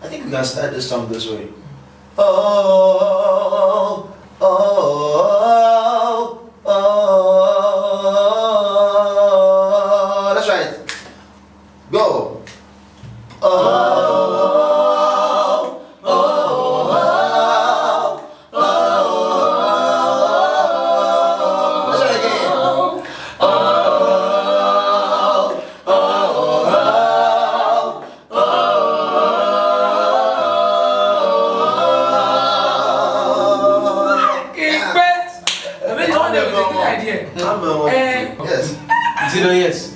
I think we can start this song this way. Oh, oh, oh, oh. That's right. Go. Oh. Yes. Zero yes.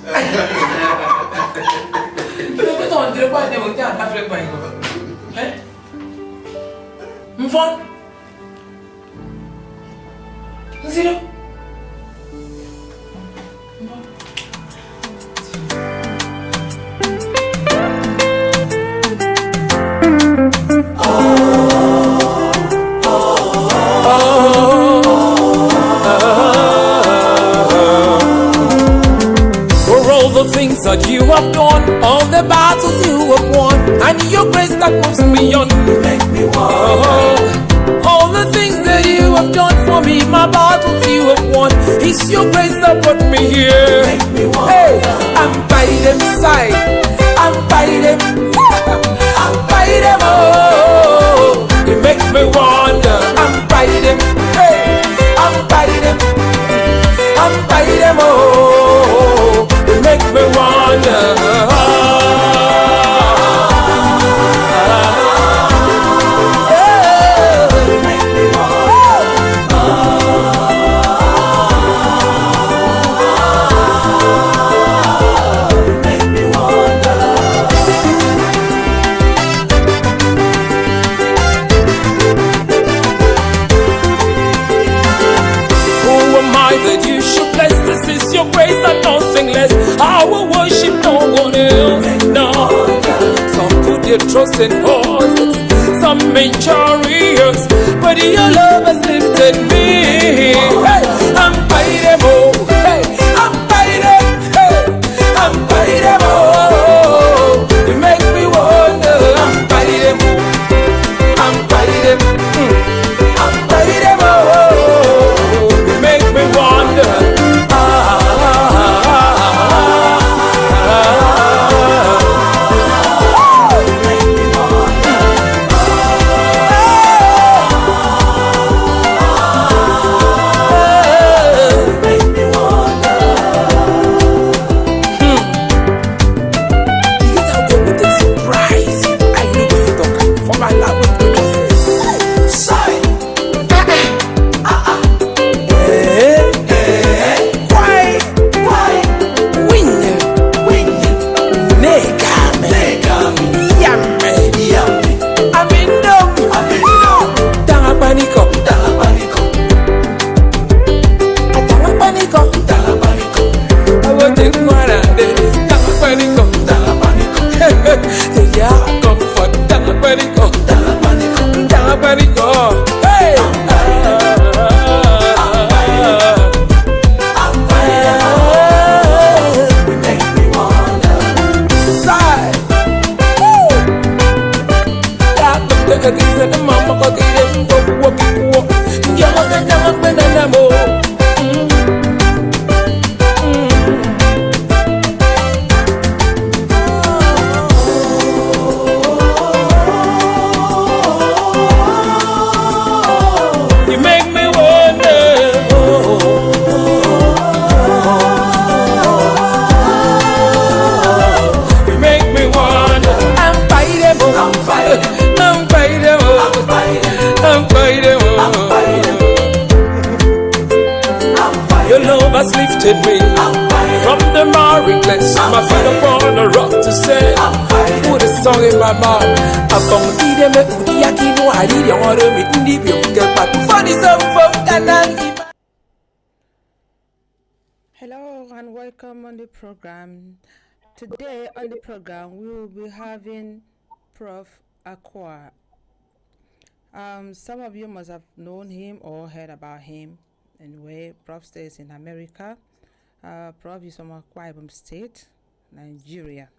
Zero. Things that you have done, all the battles you have won, and your grace that moves me on, you make me wonder. All the things that you have done for me, my battles you have won, it's your grace that brought me here. Make me wonder. Hey, I'm by them side, I'm by them, I'm by them, oh, you make me wonder. I'm by them, hey, I'm by them, I'm by them, oh, you make me wonder. Your grace and nothing less. I will worship no one else. No. Some put their trust in horses, some in chariots, but your love has lifted me. Hey, I'm by them all. Hey, I'm by them. Hey, I'm by them all. You make me wonder. I'm by them all. I'm by them. I'm by them all. You make me wonder. Has lifted me from the marring place. My feet upon the rock to say, put a song in my mouth. Hello and welcome on the program. Today on the program we will be having Prof. Aqua. Some of you must have known him or heard about him. Anyway, Prof stays in America. Prof is from Aqua, Ibom State, Nigeria.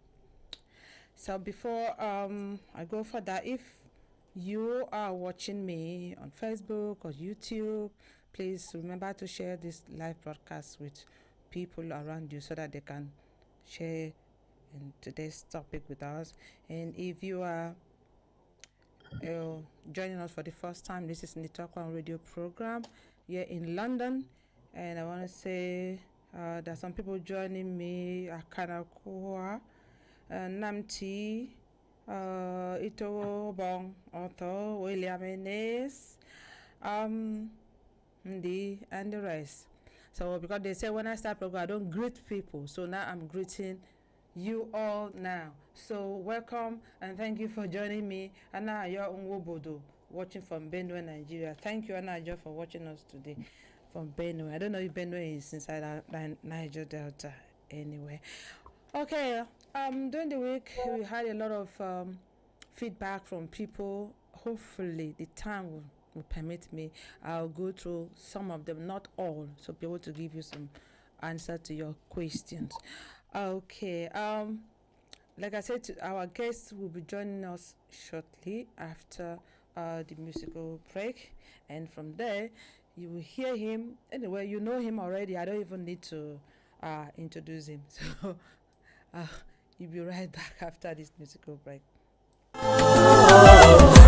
So before I go for that, if you are watching me on Facebook or YouTube, please remember to share this live broadcast with people around you so that they can share in today's topic with us. And if you are joining us for the first time, this is Ndito Aqua radio program here in London. And I want to say there are some people joining me, Akwa, Namti, Ito Bong, Otto, William Enes, Ndi, and the rest. So because they say when I start program, I don't greet people. So now I'm greeting you all now. So welcome and thank you for joining me. Anna Ayo Nwobodo, watching from Benue, Nigeria. Thank you, Anna Ayo, for watching us today from Benue. I don't know if Benue is inside Niger Delta anyway. Okay, during the week we had a lot of feedback from people. Hopefully the time will permit me. I'll go through some of them, not all, so be able to give you some answer to your questions. Okay, like I said, our guest will be joining us shortly after the musical break, and from there you will hear him. Anyway, you know him already. I don't even need to introduce him. So you'll be right back after this musical break.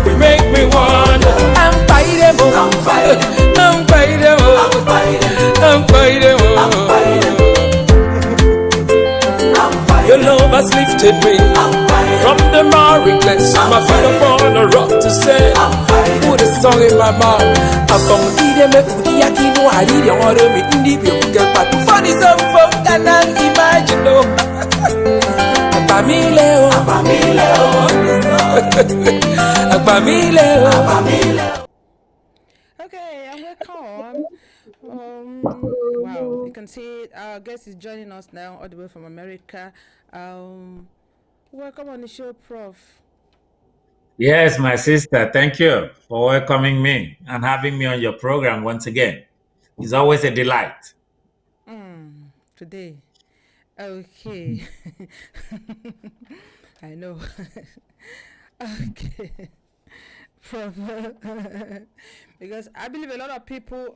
You make me wonder. I'm fighting, I'm fighting, I'm fighting, I'm fighting, I'm fighting, I'm fighting. Your love has lifted me from the miry clay. My feet upon a rock to stand. Put a song in my mouth. Upon the me Yakino, I need your order with Ndito. Get back to funny some folk can imagine. Abamileo, Abamileo, Abamileo. Okay, and welcome. Wow, you can see our guest is joining us now all the way from America. Welcome on the show, Prof. Yes, my sister. Thank you for welcoming me and having me on your program once again. It's always a delight. Today. Okay. I know. Okay. Prof. Because I believe a lot of people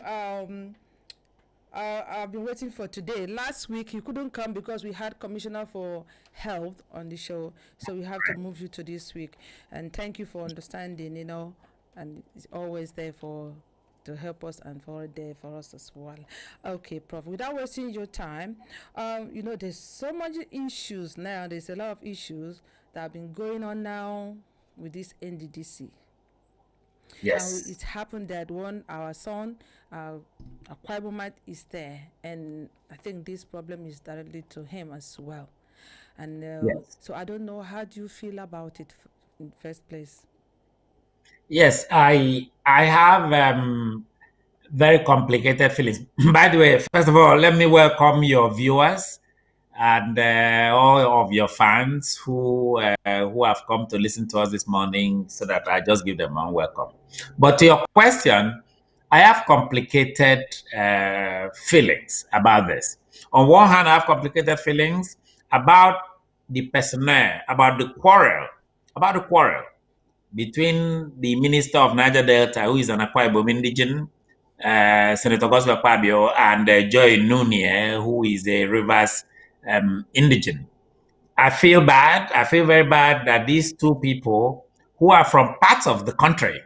I've been waiting for today. Last week you couldn't come because we had Commissioner for Health on the show, so we have to move you to this week. And thank you for understanding, and it's always there to help us and for there for us as well. Okay, Prof. Without wasting your time, there's so much issues now. There's a lot of issues that have been going on now with this NDDC. Yes. It happened that our son, Aqua is there, and I think this problem is directly to him as well. And Yes. so I don't know, how do you feel about it in the first place? Yes, I have very complicated feelings. By the way, first of all, let me welcome your viewers and all of your fans who have come to listen to us this morning, so that I just give them a welcome. But to your question, I have complicated feelings about this. On one hand, I have complicated feelings about the personnel, about the quarrel between the Minister of Niger Delta, who is an Akwa Ibom indigen, Senator Gospel Pabio, and Joy Nunie, who is a Rivers indigen. I feel bad. I feel very bad that these two people, who are from parts of the country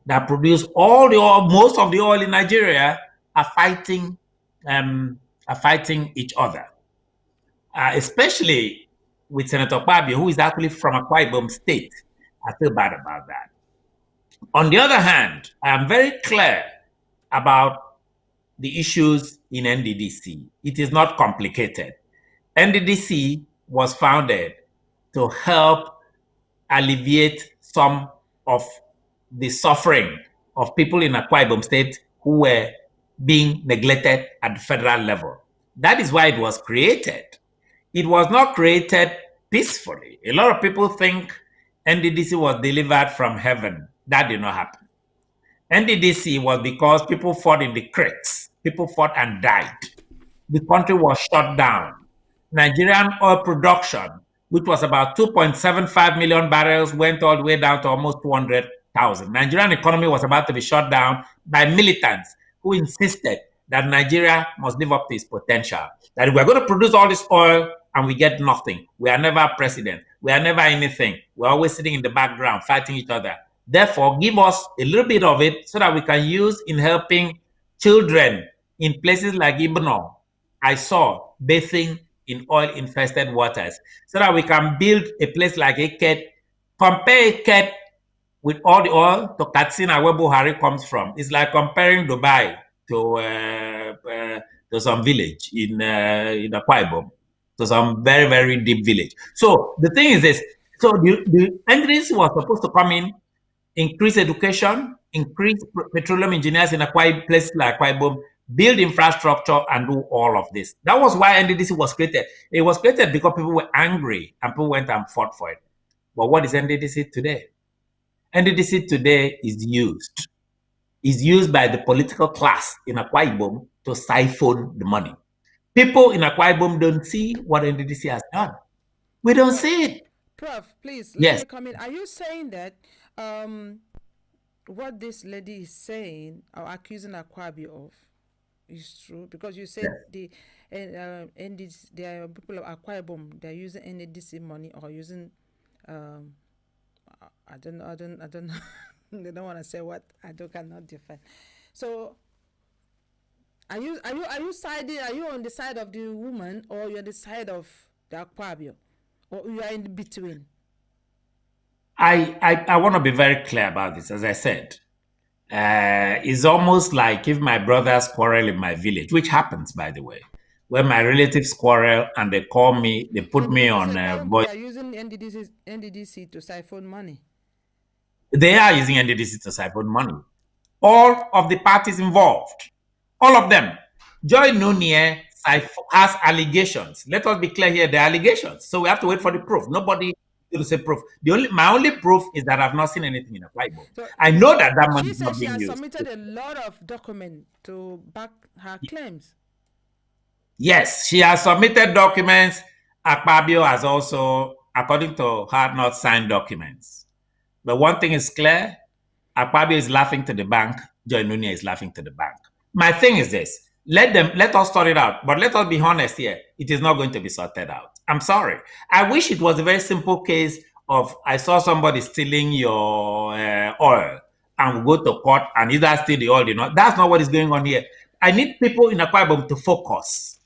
that produce all the oil, most of the oil in Nigeria, are fighting each other. Especially with Senator Pabio, who is actually from Akwa Ibom State. I feel bad about that. On the other hand, I am very clear about the issues in NDDC. It is not complicated. NDDC was founded to help alleviate some of the suffering of people in Akwa Ibom State who were being neglected at the federal level. That is why it was created. It was not created peacefully. A lot of people think NDDC was delivered from heaven. That did not happen. NDDC was because people fought in the creeks. People fought and died. The country was shut down. Nigerian oil production which was about 2.75 million barrels, went all the way down to almost 200,000. Nigerian economy was about to be shut down by militants who insisted that Nigeria must live up to its potential. That if we're going to produce all this oil and we get nothing, we are never president, we are never anything, we're always sitting in the background fighting each other. Therefore, give us a little bit of it so that we can use in helping children in places like Ibom. I saw bathing in oil-infested waters, so that we can build a place like Eket, compare Eket with all the oil to Katsina, where Buhari comes from. It's like comparing Dubai to some village in Akwa Ibom, to some very, very deep village. So the thing is this, so the NDDC was supposed to come in, increase education, increase petroleum engineers in places like Akwa Ibom, build infrastructure, and do all of this. That was why NDDC was created. It was created because people were angry and people went and fought for it. But what is NDDC today? NDDC today is used by the political class in Akwa Ibom to siphon the money. People in Akwa Ibom don't see what NDDC has done. We don't see it. Prof, please, Yes. let me come in. Are you saying that what this lady is saying or accusing Akwa of is true? Because you said the NDDC, the people of Akwa Ibom, they're using NDDC money or using I don't know. They don't want to say what I cannot defend. So are you siding? Are you on the side of the woman or you're on the side of the Akwa, or you are in between? I want to be very clear about this. As I said, it's almost like if my brothers quarrel in my village, which happens, by the way, when my relatives quarrel and they call me, they put me on voice. They are using NDDC to siphon money. They are using NDDC to siphon money. All of the parties involved, all of them. Joy Nunier has allegations. Let us be clear here, the allegations. So we have to wait for the proof. Nobody will say proof. My only proof is that I've not seen anything in a whiteboard. So I know that money is not being used. She has submitted a lot of documents to back her claims. Yes, she has submitted documents. Akpabio has also, according to her, not signed documents. But one thing is clear, Akpabio is laughing to the bank, Joy Nunia is laughing to the bank. My thing is this, let us sort it out, but let us be honest here, it is not going to be sorted out. I'm sorry. I wish it was a very simple case of, I saw somebody stealing your oil, and we go to court and either steal the oil or not. That's not what is going on here. I need people in Akwa Ibom to focus.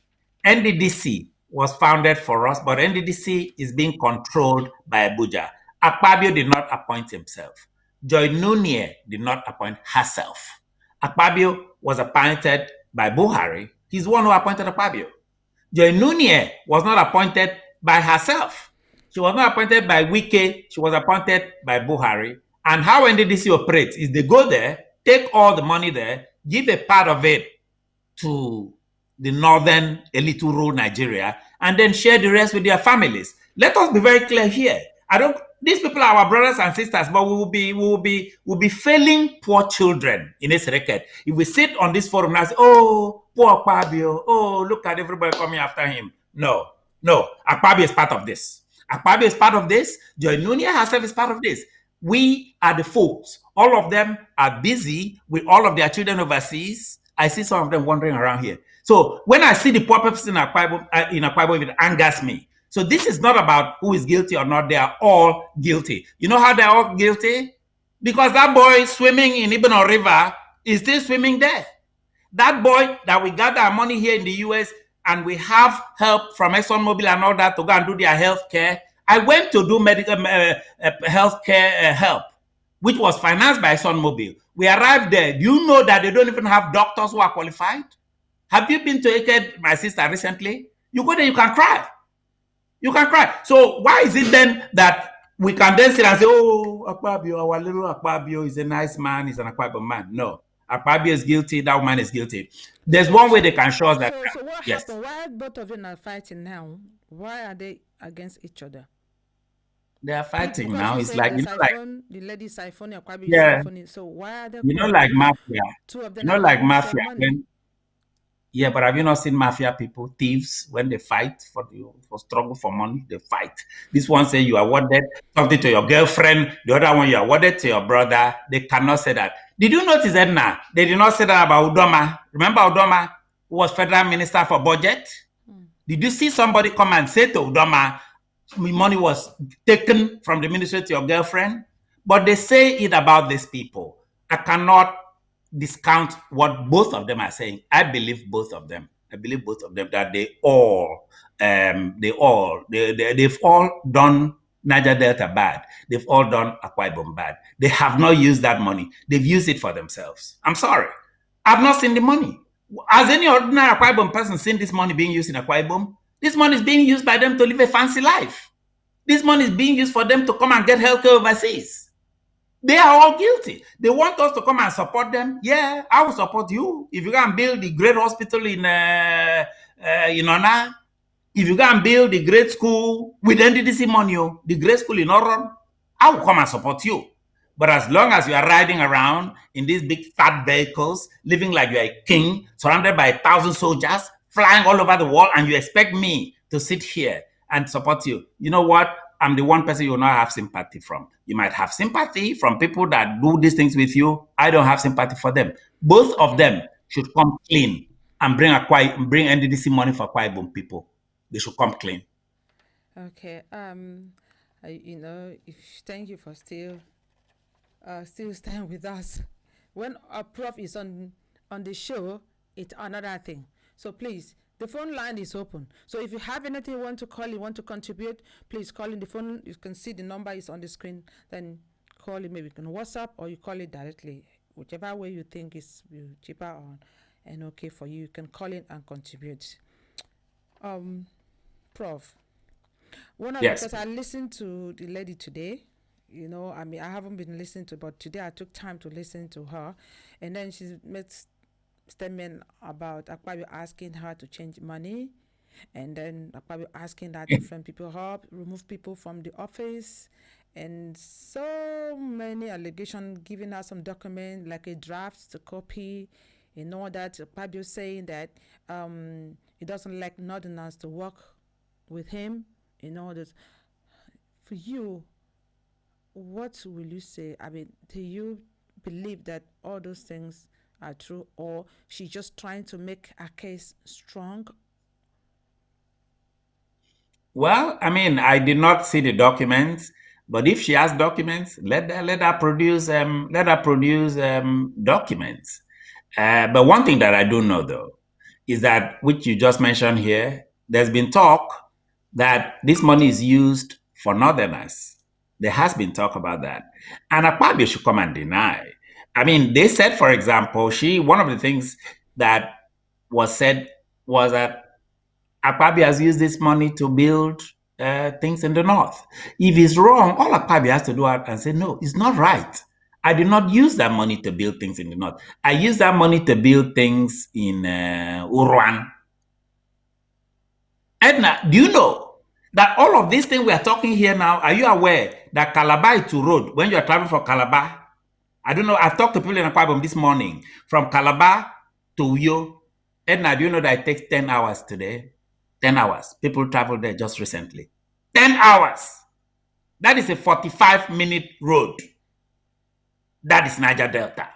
NDDC was founded for us, but NDDC is being controlled by Abuja. Akpabio did not appoint himself. Joy Nunia did not appoint herself. Akpabio was appointed by Buhari. He's the one who appointed Akpabio. Joy Nunia was not appointed by herself. She was not appointed by Wike. She was appointed by Buhari. And how NDDC operates is they go there, take all the money there, give a part of it to the northern elite rural Nigeria, and then share the rest with their families. Let us be very clear here. These people are our brothers and sisters, but we will be failing poor children in this record. If we sit on this forum and say, oh, poor Akpabio, oh, look at everybody coming after him. No. Akpabio is part of this. Akpabio is part of this. Joy Nunia herself is part of this. We are the folks. All of them are busy with all of their children overseas. I see some of them wandering around here. So when I see the poor person in Akwa Ibom, it angers me. So this is not about who is guilty or not. They are all guilty. You know how they're all guilty? Because that boy swimming in Ibom River is still swimming there. That boy that we gather our money here in the US and we have help from ExxonMobil and all that to go and do their health care. I went to do medical health care help, which was financed by ExxonMobil. We arrived there. Do you know that they don't even have doctors who are qualified? Have you been to Eket, my sister, recently? You go there, you can cry. You can cry. So why is it then that we can then sit and say, oh, Akpabio, our little Akpabio is a nice man, he's an Akpabio man? No. Akpabio is guilty, that woman is guilty. There's one way they can show us that. So what happened? Why both of them are fighting now? Why are they against each other? They are fighting now. It's like, the lady siphoning, Akpabio is siphoning. So why are they? Like mafia. Two of them like mafia. Yeah, but have you not seen mafia people, thieves, when they fight for struggle for money, they fight. This one say you awarded something to your girlfriend, the other one you awarded to your brother. They cannot say that. Did you notice that now? They did not say that about Udoma. Remember Udoma, who was federal minister for budget? Did you see somebody come and say to Udoma, money was taken from the ministry to your girlfriend? But they say it about these people. I cannot discount what both of them are saying. I believe both of them. I believe both of them that they've all done Niger Delta bad. They've all done Akwa Ibom bad. They have not used that money. They've used it for themselves. I'm sorry. I've not seen the money. Has any ordinary Akwa Ibom person seen this money being used in Akwa Ibom? This money is being used by them to live a fancy life. This money is being used for them to come and get healthcare overseas. They are all guilty. They want us to come and support them. Yeah, I will support you. If you can build the great hospital in Ona, if you can build the great school with NDDC money, the great school in Oron, I will come and support you. But as long as you are riding around in these big fat vehicles, living like you're a king, surrounded by 1,000 soldiers, flying all over the world, and you expect me to sit here and support you, you know what? I'm the one person you will not have sympathy from. You might have sympathy from people that do these things with you. I don't have sympathy for them. Both of them should come clean and bring NDDC money for Akwa Ibom people. They should come clean. Okay. Thank you for still staying with us. When a prof is on the show, it's another thing. So please, the phone line is open. So if you have anything you want to call, you want to contribute, please call in the phone. You can see the number is on the screen. Then call it. Maybe you can WhatsApp or you call it directly. Whichever way you think is cheaper and okay for you, you can call in and contribute. Prof, Yes. because I listened to the lady today. I haven't been listening to, but today I took time to listen to her, and then she made statement about Akwa asking her to change money, and then Akwa asking that different people help remove people from the office, and so many allegations, giving her some document like a draft to copy, that Akwa saying that he doesn't like Northerners to work with him, that. For you, what will you say? I mean, do you believe that all those things are true, or she's just trying to make a case strong? Well, I mean, I did not see the documents, but if she has documents, let her produce documents. But one thing that I do know, though, is that which you just mentioned here. There's been talk that this money is used for Northerners. There has been talk about that, and Akpabio should come and deny. I mean, they said, for example, one of the things that was said was that Akpabio has used this money to build things in the north. If it's wrong, all Akpabio has to do and say, no, it's not right. I did not use that money to build things in the north. I used that money to build things in Uruan. Edna, do you know that all of these things we are talking here now, are you aware that Calabar to road, when you are traveling from Calabar, I don't know, I've talked to people in Akwa Ibom this morning, from Calabar to Uyo. Edna, do you know that it takes 10 hours today? 10 hours. People traveled there just recently. 10 hours. That is a 45-minute road. That is Niger Delta.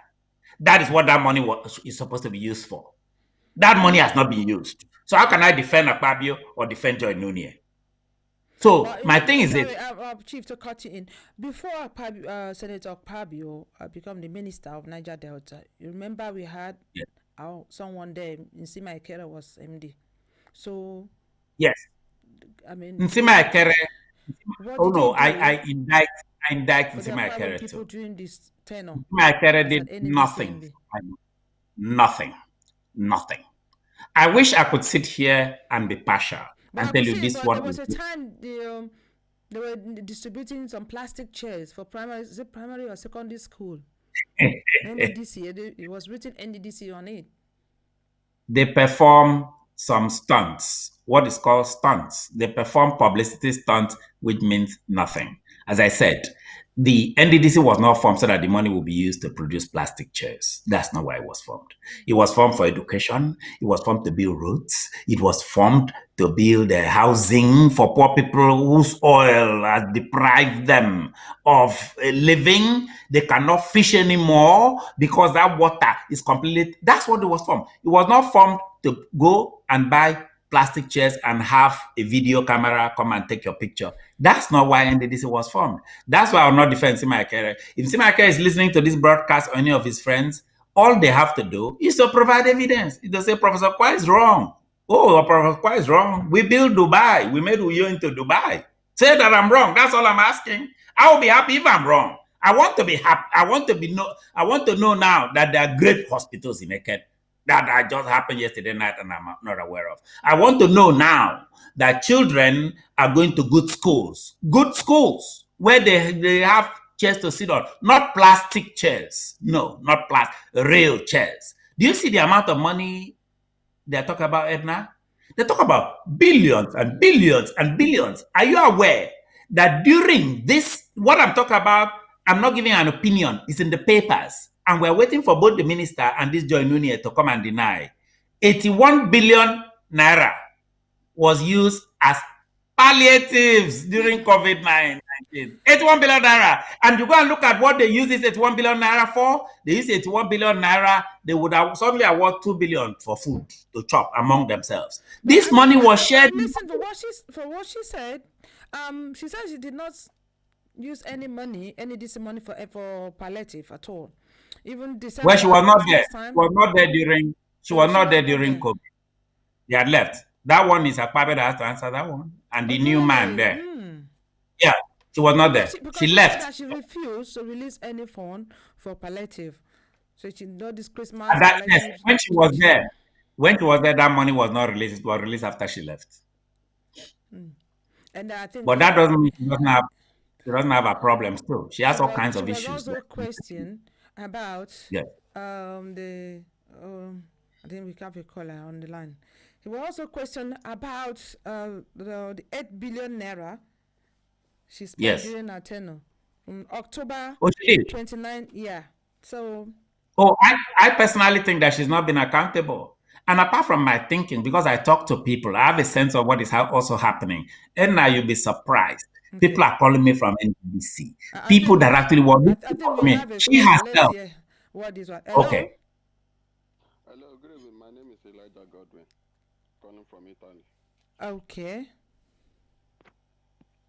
That is what that money is supposed to be used for. That money has not been used. So how can I defend Akpabio or defend Joy Nunie? So my thing is this. Chief, to cut you in, before Senator Akpabio become the minister of Niger Delta, you remember we had someone there, Nsima Ekere was MD. So yes, I mean, Nsima Ekere. Oh no, I indict Nsima Ekere people during this tenure. Nsima Ekere did nothing. Nothing. I wish I could sit here and be partial and tell you this one. There was a time they were distributing some plastic chairs for primary or secondary school. NDDC, it was written NDDC on it. They perform some stunts, what is called stunts. They perform publicity stunts, which means nothing. As I said, the NDDC was not formed so that the money will be used to produce plastic chairs. That's not why it was formed. It was formed for education. It was formed to build roads. It was formed to build housing for poor people whose oil has deprived them of a living. They cannot fish anymore because that water is completely. That's what it was formed. It was not formed to go and buy plastic chairs and have a video camera come and take your picture. That's not why NDDC was formed. That's why I'll not defend Simaikere. If Simaikere is listening to this broadcast or any of his friends, all they have to do is to provide evidence. They say, Professor Kwa is wrong. Oh, Professor Kwa is wrong. We built Dubai. We made Uyo into Dubai. Say that I'm wrong. That's all I'm asking. I will be happy if I'm wrong. I want to be happy. I want to know now that there are great hospitals in Eket that just happened yesterday night and I'm not aware of. I want to know now that children are going to good schools where they have chairs to sit on, not plastic chairs. No, not plastic, real chairs. Do you see the amount of money they're talking about, Edna? They talk about billions and billions and billions. Are you aware that during this, what I'm talking about, I'm not giving an opinion, it's in the papers. And we're waiting for both the minister and this Joy Nunia to come and deny. 81 billion naira was used as palliatives during COVID-19. 81 billion naira. And you go and look at what they use this 81 billion naira for. They use 81 billion naira. They would have suddenly award 2 billion for food to chop among themselves. This money was shared. Listen, for what she said, she said she did not use any DC money for palliative at all. Even December. Well, she was not there. She was not there during. She was not there during COVID. They had left. That one is Akwa that has to answer that one, and the new man there. Yeah, she was not there. She left. That she refused to release any fund for palliative, so she did not this Christmas. Yes, when she was there, that money was not released. It was released after she left. And I think. But that doesn't mean she doesn't have a problem still. She has all kinds of issues. Also a question about I think we have a caller on the line. He was also question about the 8 billion naira she spent during her tenure from October 29. Yeah. So. I personally think that she's not been accountable. And apart from my thinking, because I talk to people, I have a sense of what is also happening. And now you'll be surprised. Okay. People are calling me from NDDC. People that actually want to call me. She herself. What is what? Hello? Okay. Hello, good evening. My name is Elijah Godwin, calling from Italy. Okay.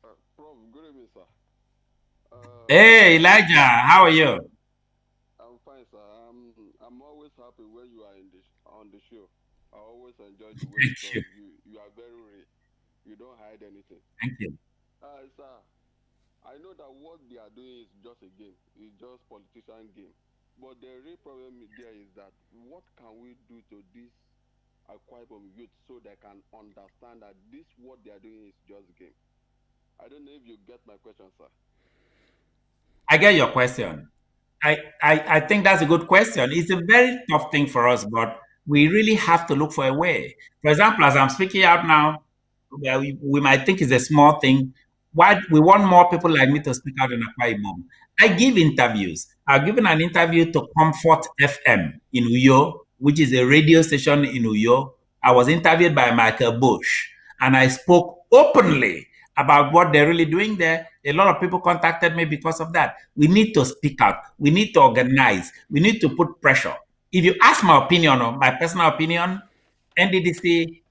Prof, good evening, sir. Hey, Elijah, how are you? I'm fine, sir. I'm always happy when you are on the show. I always enjoy the way you are very real. You don't hide anything. Thank you. Sir, I know that what they are doing is just a game. It's just politician game. But the real problem there is that what can we do to this Akwa Ibom youth so they can understand that this what they are doing is just a game? I don't know if you get my question, sir. I get your question. I think that's a good question. It's a very tough thing for us, but we really have to look for a way. For example, as I'm speaking out now, we might think it's a small thing. Why we want more people like me to speak out in Akwa Ibom? I give interviews. I've given an interview to Comfort FM in Uyo, which is a radio station in Uyo. I was interviewed by Michael Bush, and I spoke openly about what they're really doing there. A lot of people contacted me because of that. We need to speak out. We need to organize. We need to put pressure. If you ask my opinion, or my personal opinion, NDDC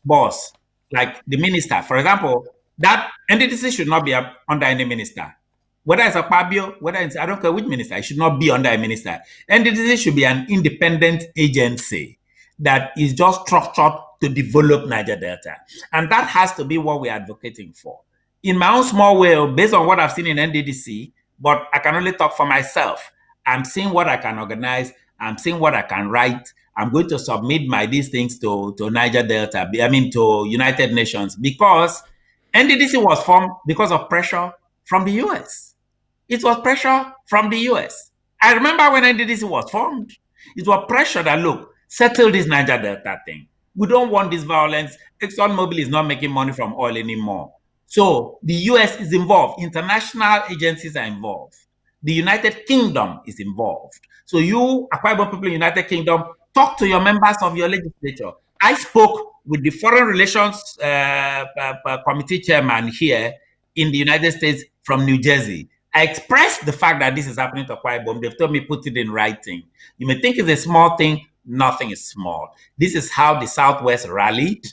boss, like the minister, for example, that NDDC should not be under any minister. Whether it's a Pabio, whether it's, I don't care which minister, it should not be under a minister. NDDC should be an independent agency that is just structured to develop Niger Delta. And that has to be what we're advocating for. In my own small way, based on what I've seen in NDDC, but I can only talk for myself. I'm seeing what I can organize. I'm seeing what I can write. I'm going to submit these things to Niger Delta, to United Nations, because NDDC was formed because of pressure from the US. It was pressure from the US. I remember when NDDC was formed, it was pressure that, look, settle this Niger Delta thing. We don't want this violence. ExxonMobil is not making money from oil anymore. So the US is involved. International agencies are involved. The United Kingdom is involved. So you, Akwa Ibom people in United Kingdom, talk to your members of your legislature. I spoke with the Foreign Relations Committee chairman here in the United States from New Jersey. I expressed the fact that this is happening to Akwa Ibom. They've told me put it in writing. You may think it's a small thing. Nothing is small. This is how the Southwest rallied.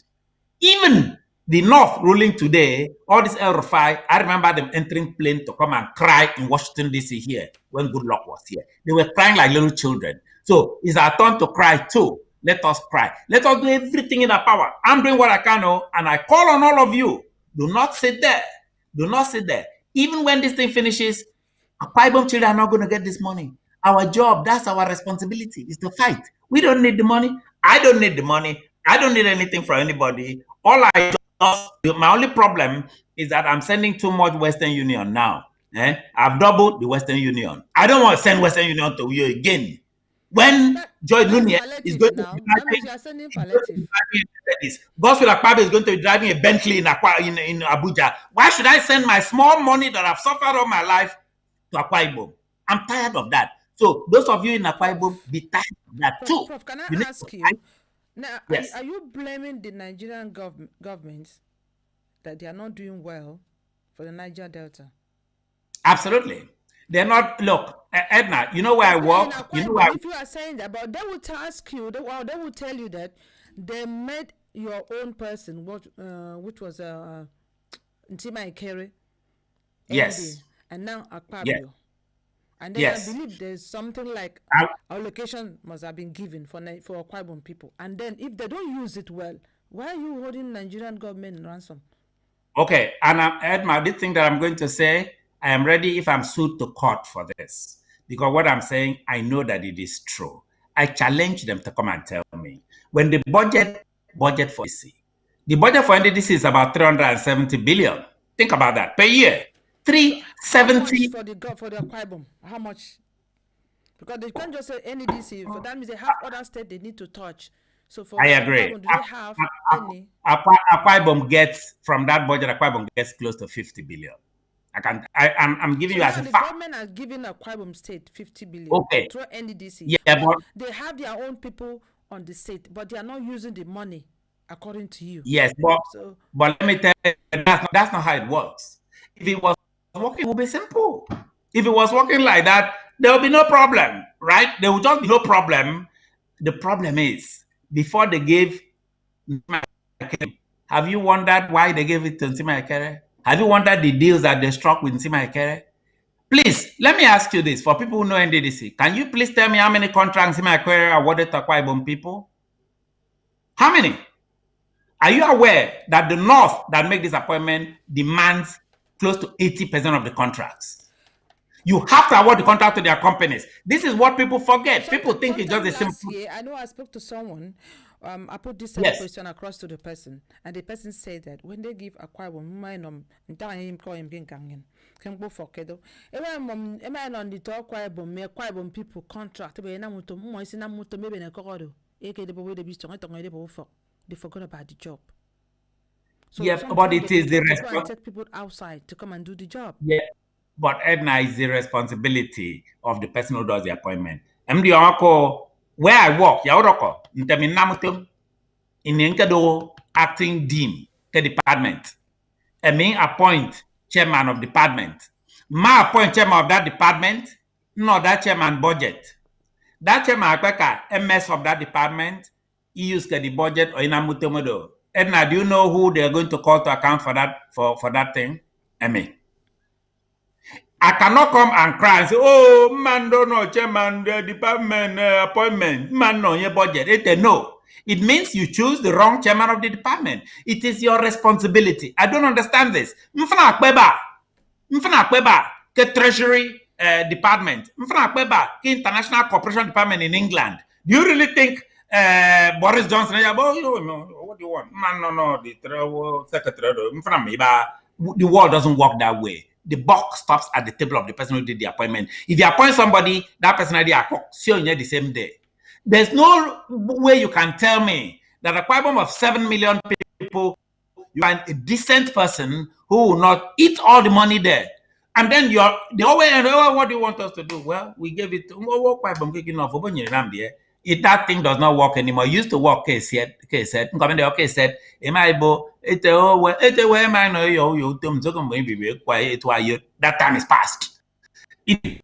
Even the North ruling today, all this El-Rufai, I remember them entering plane to come and cry in Washington, D.C. here when Good Luck was here. They were crying like little children. So it's our turn to cry too. Let us cry. Let us do everything in our power. I'm doing what I can, and I call on all of you. Do not sit there. Do not sit there. Even when this thing finishes, Akwa Ibom children are not going to get this money. Our job, that's our responsibility, is to fight. We don't need the money. I don't need the money. I don't need anything from anybody. All I just, my only problem is that I'm sending too much Western Union now. I've doubled the Western Union. I don't want to send Western Union to you again. When Joy Lunia is going to be Gospel Akpabio is going to be driving a Bentley in Abuja, why should I send my small money that I've suffered all my life to Akwa Ibom? I'm tired of that. So those of you in Akwa Ibom, be tired of that too. Prof, can I ask you? Now, yes. Are you blaming the Nigerian government that they are not doing well for the Niger Delta? Absolutely. They're not. Look, Edna, you know where I work. You know where if you are saying that, but they will ask you. They will tell you that they made your own person, which was Ntima Ikere. Yes. And now Akpabio. Yes. And then yes. I believe there's something like allocation must have been given for Akwa Ibom people. And then if they don't use it well, why are you holding Nigerian government in ransom? Okay, and Edma, this thing that I'm going to say, I am ready if I'm sued to court for this. Because what I'm saying, I know that it is true. I challenge them to come and tell me. When the budget for NDDC, the budget for NDDC is about 370 billion. Think about that per year. 370 for the Akwa Ibom. How much? Because they can't just say NDDC. For that means they have other states they need to touch. So for I agree. Akwa Ibom, do they have any? Akwa Ibom gets from that budget. Akwa Ibom gets close to 50 billion. I'm giving you as a fact. The government has given Akwa Ibom state 50 billion. Okay. Through NDDC. Yeah, but they have their own people on the state, but they are not using the money according to you. Yes, but let me tell you, that's not how it works. If it was working, it would be simple. If it was working like that, there will be no problem, right? There will just be no problem. The problem is, before they gave Ntima Ikere, have you wondered why they gave it to Ntima Ikere? Have you wondered the deals that they struck with Ntima Ikere? Please, let me ask you this. For people who know NDDC, can you please tell me how many contracts Ntima Ikere awarded to Akwa Ibom people? How many? Are you aware that the North that make this appointment demands close to 80% of the contracts? You have to award the contract to their companies. This is what people forget. People think it's just a simple. Year, I know I spoke to someone. I put this question across to the person, and the person said that when they give Akwa Ibom, people contract, they forgot about the job. So yeah, but it is the responsibility. Take people outside to come and do the job. Yeah, but Edna is the responsibility of the person who does the appointment. Where I work, in the acting dean, the department. I mean, appoint chairman of department. Ma appoint chairman of that department. No, that chairman budget. That chairman MS of that department. He use the budget or inamutomodo. Edna, do you know who they are going to call to account for that for that thing? I mean, I cannot come and cry and say, "Oh, man, don't know chairman, the department appointment, man, no, your budget." No, it means you choose the wrong chairman of the department. It is your responsibility. I don't understand this. Mfana Kweba, Treasury department, Mfana Kweba, International Cooperation Department in England. Do you really think? Boris Johnson, what do you want? Man, no, the secretary. The world doesn't work that way. The buck stops at the table of the person who did the appointment. If you appoint somebody, that person already the same day. There's no way you can tell me that a Akwa Ibom of 7 million people you find a decent person who will not eat all the money there. And then they always, what do you want us to do? Well, we gave it if that thing does not work anymore, it used to work, said, that time is past. It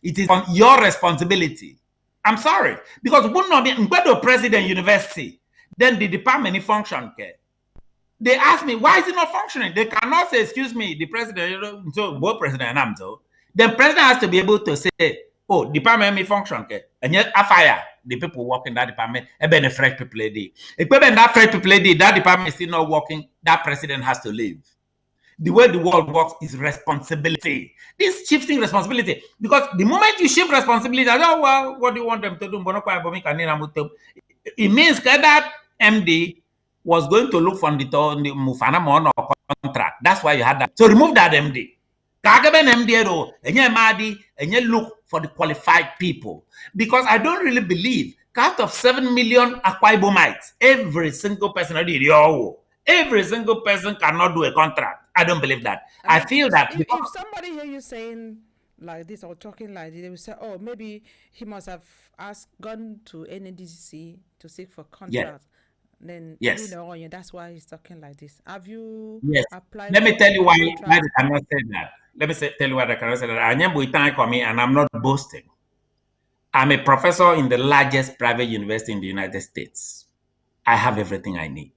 is on your responsibility. I'm sorry, because the president university, then the department function. They ask me, why is it not functioning? They cannot say, excuse me, the president, so both president and I'm so. Then president has to be able to say, oh, department may function. And yet, I fire the people working that department, and then the fresh people lady. If that fresh people lady, that department is still not working, that president has to leave. The way the world works is responsibility. This shifting responsibility. Because the moment you shift responsibility, oh, well, what do you want them to do? It means that MD was going to look for Ndito or contract. That's why you had that. So remove that MD. And you look for the qualified people. Because I don't really believe out of 7 million Akwa Ibomites, every single person every single person cannot do a contract. I don't believe that. I feel that if somebody hear you saying like this or talking like this, they will say, oh, maybe he must have gone to NDDC to seek for contract. Yes. Then yes. You know, that's why he's talking like this. Have you applied? Let me tell you why I cannot say that. Tell you why I cannot say that. I and I'm not boasting. I'm a professor in the largest private university in the United States. I have everything I need.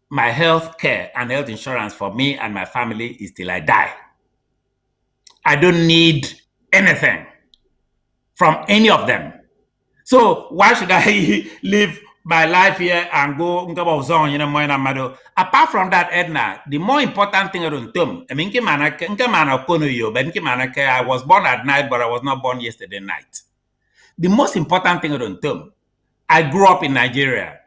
My health care and health insurance for me and my family is till I die. I don't need anything from any of them. So why should I live my life here and go? Apart from that, Edna, the more important thing around them, I was born at night, but I was not born yesterday night. The most important thing around them, I grew up in Nigeria.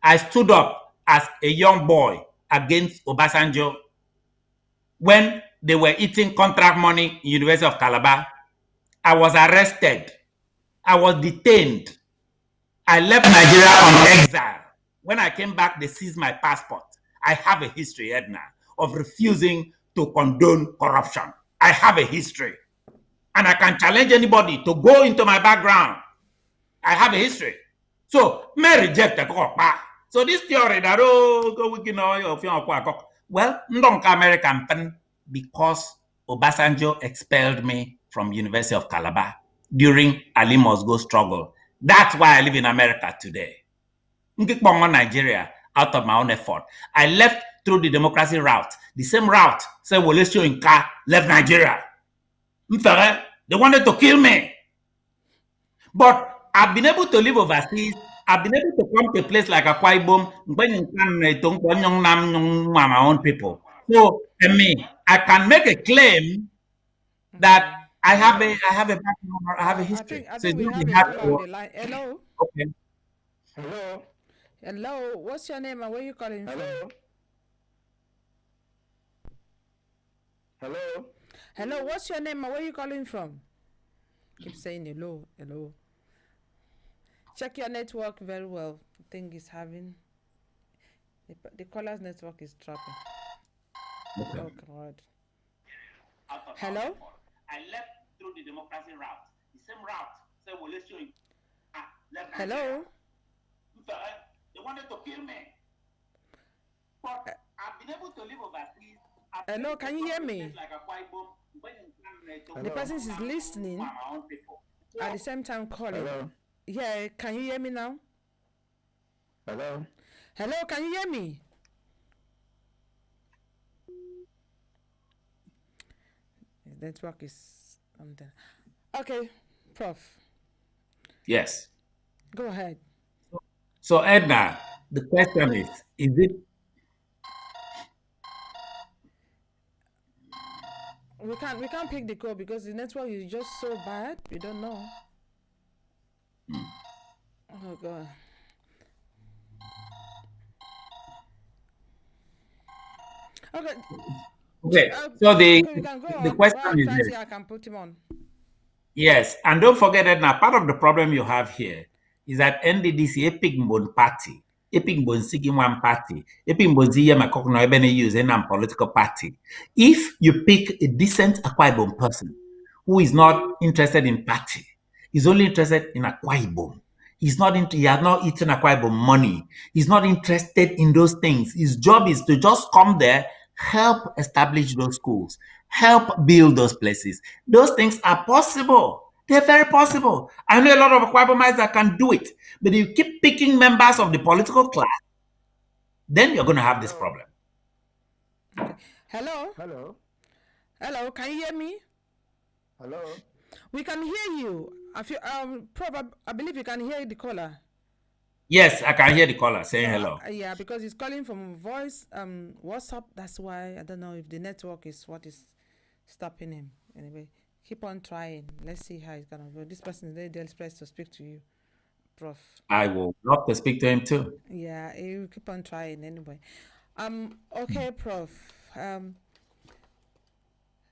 I stood up as a young boy against Obasanjo when they were eating contract money in University of Calabar. I was arrested. I was detained. I left Nigeria on exile. When I came back, they seized my passport. I have a history, Edna, of refusing to condone corruption. I have a history. And I can challenge anybody to go into my background. I have a history. So, may reject the Akwa. So this theory that, well, American pen because Obasanjo expelled me from University of Calabar during Ali Mosgo struggle. That's why I live in America today. Nigeria out of my own effort. I left through the democracy route. The same route, say Wolesio Inka left Nigeria. They wanted to kill me. But I've been able to live overseas. I've been able to come to a place like Aqua Ibom, my own people. So, I can make a claim that I have a background, I have a history. I think we have a call on the line. Hello. Okay. Hello. Hello. What's your name and where you calling from? Hello. Hello. What's your name and where you calling from? Keep saying hello. Hello. Check your network very well. I think it's having the caller's network is dropping. Okay. Oh God. Hello. I left through the democracy route. The same route. So hello. They wanted to kill me. But I've been able to live overseas. Hello, can you hear me? The person is listening at the same time calling. Hello. Yeah, can you hear me now? Hello. Hello, can you hear me? His network is there. Okay, Prof. Yes. Go ahead. So Edna, the question is it? We can't pick the call because the network is just so bad. We don't know. Oh God. Okay. So the question is this. I can put him on. Yes, and don't forget that now part of the problem you have here is that NDDC a pig party. Eping Bonsigi one party, Eping Bonzia Makokno Ebene use in a political party. If you pick a decent Akwa Ibom person who is not interested in party, is only interested in Akwa Ibom. He has not eaten Akwa Ibom money. He's not interested in those things. His job is to just come there, help establish those schools, help build those places. Those things are possible. They're very possible. I know a lot of Akwa Ibomites that can do it. But if you keep picking members of the political class, then you're going to have this problem. Okay. Hello? Hello? Hello, can you hear me? Hello? We can hear you. Prof, I believe you can hear the caller. Yes, I can hear the caller saying hello. Yeah, because he's calling from voice WhatsApp. That's why I don't know if the network is what is stopping him. Anyway, keep on trying. Let's see how it's gonna go. This person is very desperate to speak to you, Prof. I will love to speak to him too. Yeah, you keep on trying anyway. Okay, Prof.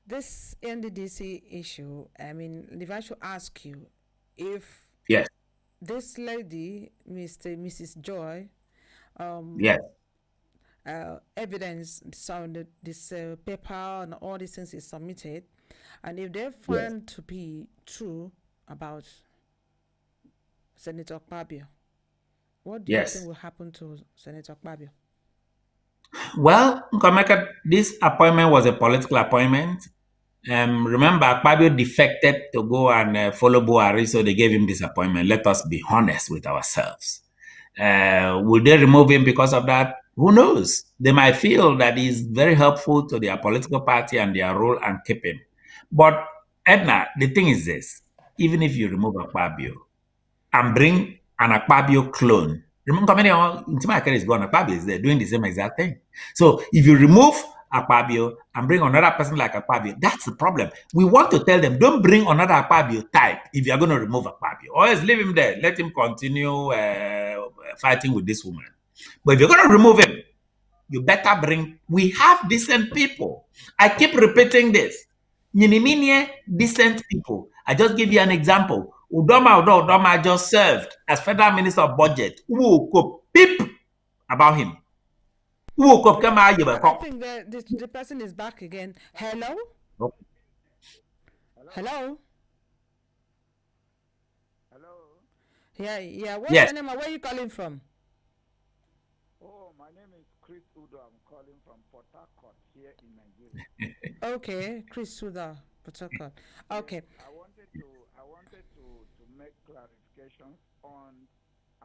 This NDDC issue, I mean, if I should ask you if Yes, this lady, Mrs. Joy, yes, evidence sounded this paper and all these things is submitted, and if they yes. find to be true about Senator Akpabio, what do you Yes. think will happen to Senator Akpabio? Well, Nkomeka, this appointment was a political appointment. Remember, Akpabio defected to go and follow Buhari, so they gave him this appointment. Let us be honest with ourselves. Will they remove him because of that? Who knows? They might feel that he's very helpful to their political party and their role and keep him. But Edna, the thing is this: even if you remove Akpabio and bring an Akpabio clone, remember, Ntima is gone. Akpabio is there doing the same exact thing. So if you remove Akpabio and bring another person like Akpabio, that's the problem. We want to tell them, don't bring another Akpabio type if you're going to remove Akpabio. Or else leave him there. Let him continue fighting with this woman. But if you're going to remove him, you better bring, we have decent people. I keep repeating this. Nyiniminie, decent people. I just give you an example. Udoma just served as Federal Minister of Budget. Who could peep about him? Who could come out? I think the person is back again. Hello? Hello? Hello? Yeah. What's Yes. your name and where are you calling from? Oh, my name is Chris Udo. I'm calling from Port Harcourt here in Nigeria. Okay, Chris Suda, Protocol. Okay. I wanted to make clarifications on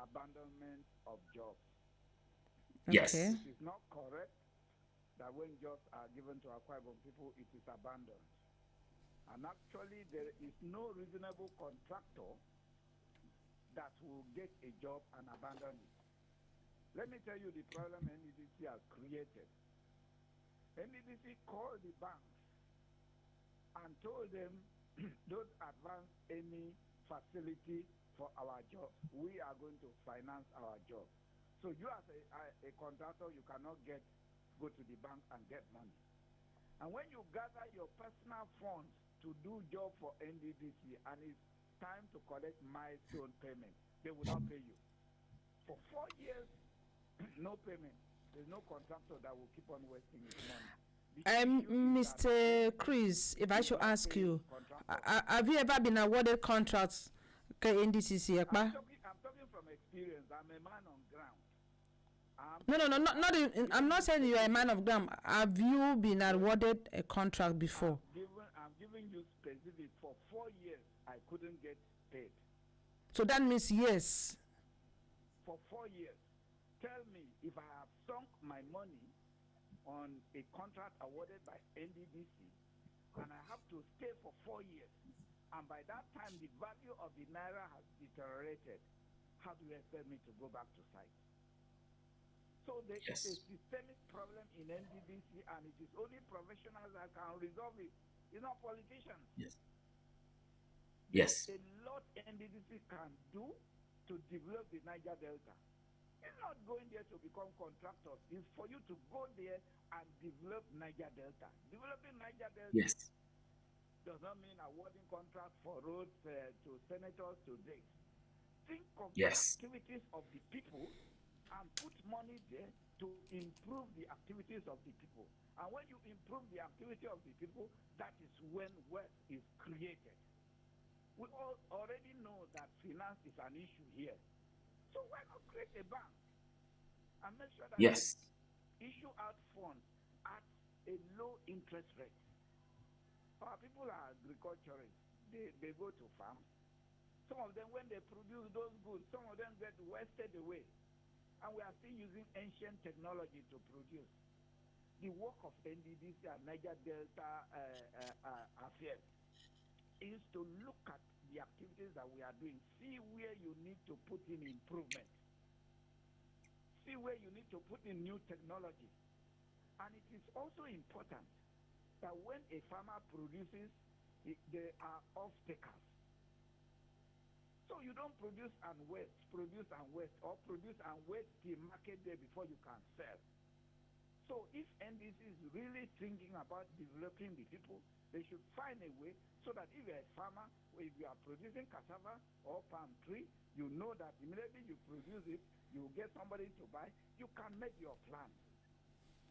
abandonment of jobs. Yes. Okay. It is not correct that when jobs are given to Akwa Ibom people, it is abandoned. And actually, there is no reasonable contractor that will get a job and abandon it. Let me tell you the problem NDDC has created. NDDC called the banks and told them, don't advance any facility for our jobs. We are going to finance our job. So you as a contractor, you cannot go to the bank and get money. And when you gather your personal funds to do job for NDDC and it's time to collect milestone payment, they will not pay you. For 4 years, no payment. There's no contractor that will keep on wasting his money. Mr. Chris, if I should ask you, have you ever been awarded contracts NDCC? I'm talking from experience. I'm a man on ground. No. I'm not saying you are a man of ground. Have you been awarded a contract before? I'm giving you specific. For 4 years, I couldn't get paid. So that means yes. For 4 years. Tell me if I have sunk my money on a contract awarded by NDDC and I have to stay for 4 years, and by that time the value of the naira has deteriorated, how do you expect me to go back to site? So there is a systemic problem in NDDC, and it is only professionals that can resolve it. It's not politicians. Yes. A lot NDDC can do to develop the Niger Delta. It's not going there to become contractors. It's for you to go there and develop Niger Delta. Developing Niger Delta does not mean awarding contracts for roads to senators to this. Think of the activities of the people and put money there to improve the activities of the people. And when you improve the activity of the people, that is when wealth is created. We all already know that finance is an issue here. So why not create a bank and make sure that Yes. issue out funds at a low interest rate? Our people are agriculturists. They go to farms. Some of them, when they produce those goods, some of them get wasted away. And we are still using ancient technology to produce. The work of NDDC and Niger Delta affairs is to look at the activities that we are doing, see where you need to put in improvement, see where you need to put in new technology. And it is also important that when a farmer produces, there are off-takers. So you don't produce and waste, or produce and wait till market day before you can sell. So if NDC is really thinking about developing the people, they should find a way so that if you're a farmer, if you are producing cassava or palm tree, you know that immediately you produce it, you get somebody to buy, you can make your plan.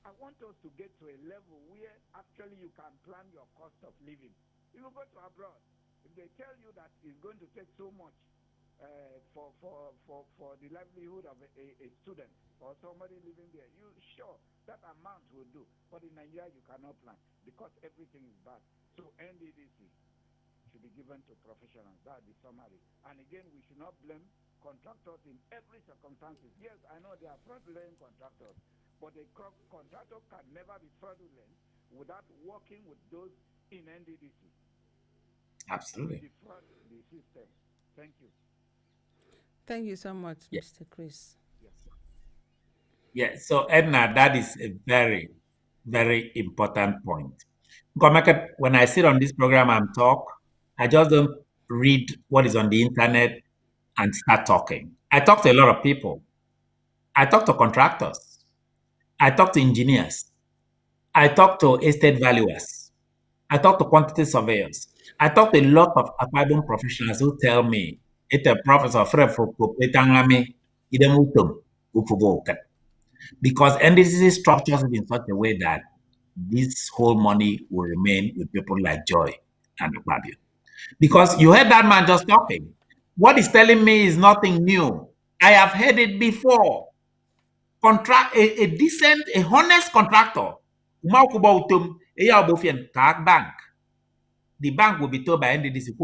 I want us to get to a level where actually you can plan your cost of living. If you go to abroad, if they tell you that it's going to take so much for the livelihood of a student or somebody living there, you sure that amount will do. But in Nigeria, you cannot plan because everything is bad. So NDDC should be given to professionals. That's the summary. And again, we should not blame contractors in every circumstance. Yes, I know they are fraudulent contractors, but a contractor can never be fraudulent without working with those in NDDC. Absolutely. Defraud the system. Thank you. Thank you so much, Mr. Chris. Yeah, so Edna, that is a very, very important point. Because when I sit on this program and talk, I just don't read what is on the internet and start talking. I talk to a lot of people. I talk to contractors. I talk to engineers. I talk to estate valuers. I talk to quantity surveyors. I talk to a lot of Akwa professionals who tell me, it's a professor, because NDCC structures it in such a way that this whole money will remain with people like Joy and Akwa. Because you heard that man just talking. What he's telling me is nothing new. I have heard it before. A decent, a honest contractor, bank. The bank will be told by NDDC,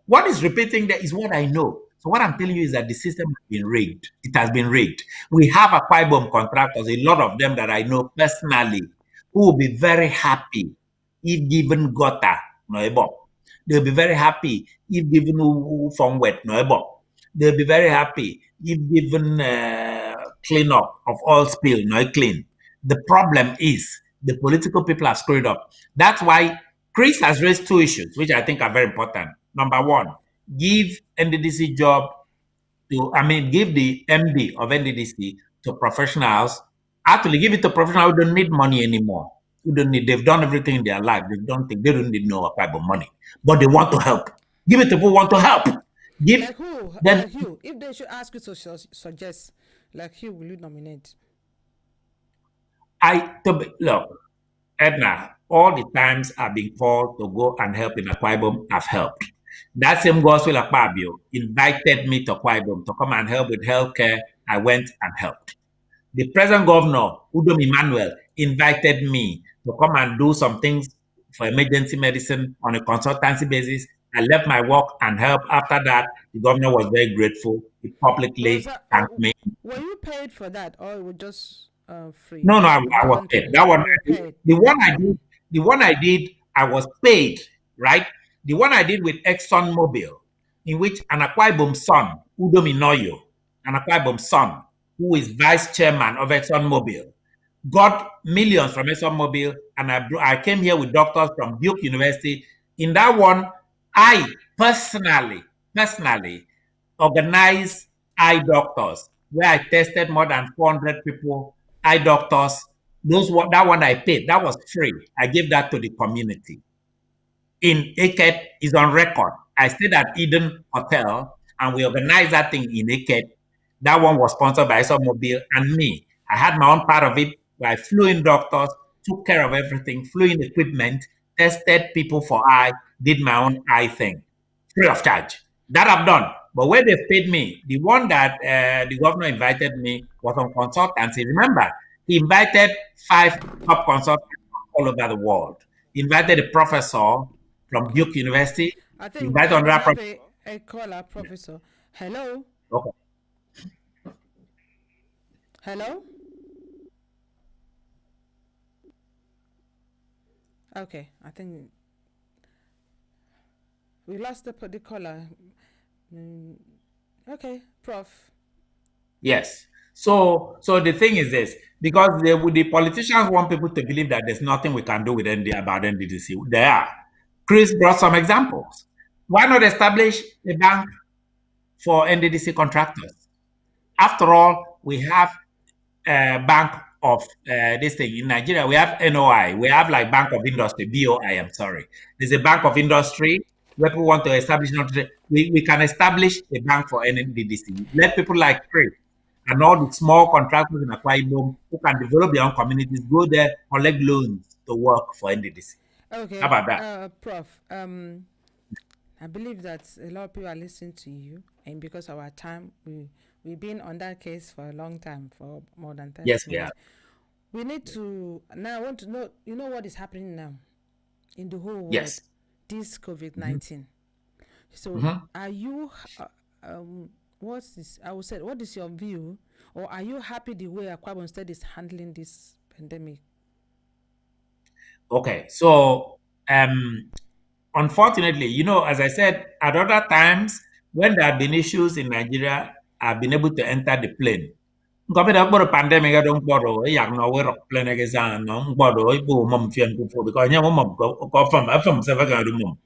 what is repeating there is what I know. So what I'm telling you is that the system has been rigged. It has been rigged. We have Aqua contractors, a lot of them that I know personally, who will be very happy if given gutter, no ebo. They'll be very happy if given from wet, no ebo. They'll be very happy if given clean up of all spill, no clean. The problem is the political people are screwed up. That's why Chris has raised two issues, which I think are very important. Number one, give NDDC job give the MD of NDDC to professionals. Actually, give it to professionals who don't need money anymore. They've done everything in their life. They don't need no type of money, but they want to help. Give it to people who want to help. Like who? Like you. If they should ask you to suggest, like who will you nominate? Look, Edna, all the times I've been called to go and help in Akwa Ibom, I've helped. That same gospel Akpabio invited me to Akwa Ibom to come and help with healthcare. I went and helped. The present governor, Udom Emmanuel, invited me to come and do some things for emergency medicine on a consultancy basis. I left my work and helped. After that, the governor was very grateful. He publicly thanked me. Were you paid for that, or it was just free? No, I was paid. That one, the one I did, I was paid, right? The one I did with ExxonMobil, in which an Akwa Ibom son, Udom Inoyo, an Akwa Ibom son, who is vice chairman of ExxonMobil, got millions from ExxonMobil, and I came here with doctors from Duke University. In that one, I personally organized eye doctors, where I tested more than 400 people, eye doctors. That one I paid. That was free. I gave that to the community. In Eket is on record. I stayed at Eden Hotel and we organized that thing in Eket. That one was sponsored by ExxonMobil and me. I had my own part of it where I flew in doctors, took care of everything, flew in equipment, tested people for eye, did my own eye thing, free of charge. That I've done. But where they paid me, the one that the governor invited me was on consultancy. Remember, he invited 5 top consultants all over the world. He invited a professor from Duke University. I He think invited we another have professor. a caller, Professor. Hello? Okay. Hello? Okay, I think we lost the caller. Okay, Prof. Yes. So the thing is this, because the politicians want people to believe that there's nothing we can do with about NDDC. There are. Chris brought some examples. Why not establish a bank for NDDC contractors? After all, we have a bank of this thing in Nigeria. We have NOI. We have like Bank of Industry, BOI. I'm sorry. There's a Bank of Industry where people want to establish. We can establish a bank for NDDC. Let people like Chris and all the small contractors in Akwa Ibom who can develop their own communities go there, collect loans to work for NDDC. Okay. How about that? Prof. I believe that a lot of people are listening to you, and because of our time, we've been on that case for a long time, for more than 30 Yes, minutes. we are. We need to now. I want to know. You know what is happening now in the whole world. Yes. This COVID-19. So, are you? What's this? I would say, what is your view, or are you happy the way Akwa Ibom State is handling this pandemic? Okay, so unfortunately, as I said, at other times when there have been issues in Nigeria, I've been able to enter the plane. Ngombe da pandemic I don't borrow yang no we rock plane again no borrow ibu mom fian ku because nya mom go from seven mom.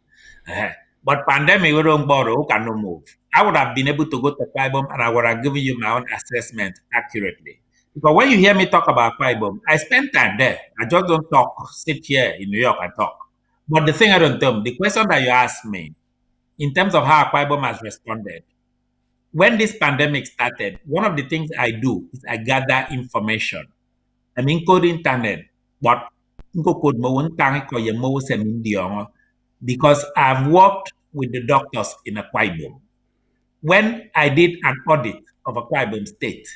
But pandemic we don't borrow cannot move. I would have been able to go to Ibom and I would have given you my own assessment accurately. Because when you hear me talk about Ibom, I spend time there. I just don't sit here in New York and talk. But the thing I don't tell, the question that you asked me, in terms of how Ibom has responded, when this pandemic started, one of the things I do is I gather information. I mean, code internet, but because I've worked with the doctors in Akwa Ibom. When I did an audit of Akwa Ibom State,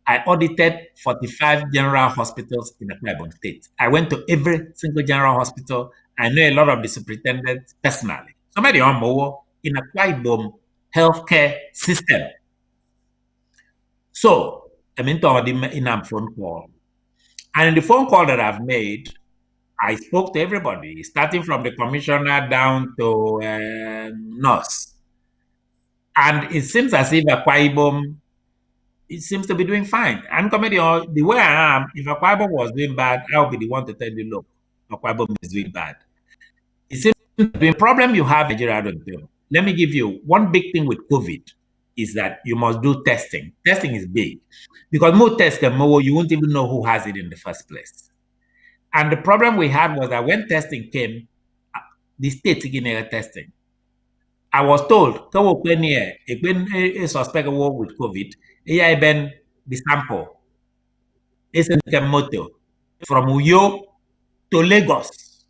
I audited 45 general hospitals in Akwa Ibom State. I went to every single general hospital. I know a lot of the superintendents personally. Somebody on Mowo in Akwa Ibom healthcare system. So, I'm into a phone call. And in the phone call that I've made, I spoke to everybody, starting from the commissioner down to nurse. And it seems as if Akwa Ibom, it seems to be doing fine. And comedy, the way I am, if Akwa Ibom was doing bad, I'll be the one to tell you, look, Akwa Ibom is doing bad. It seems the problem you have in Nigeria, I don't know. Let me give you one big thing with COVID is that you must do testing. Testing is big because more tests can more, you won't even know who has it in the first place. And the problem we had was that when testing came, the state taking testing. I was told, come up here, a suspect with COVID, here been the sample. It's a motor from Uyo to Lagos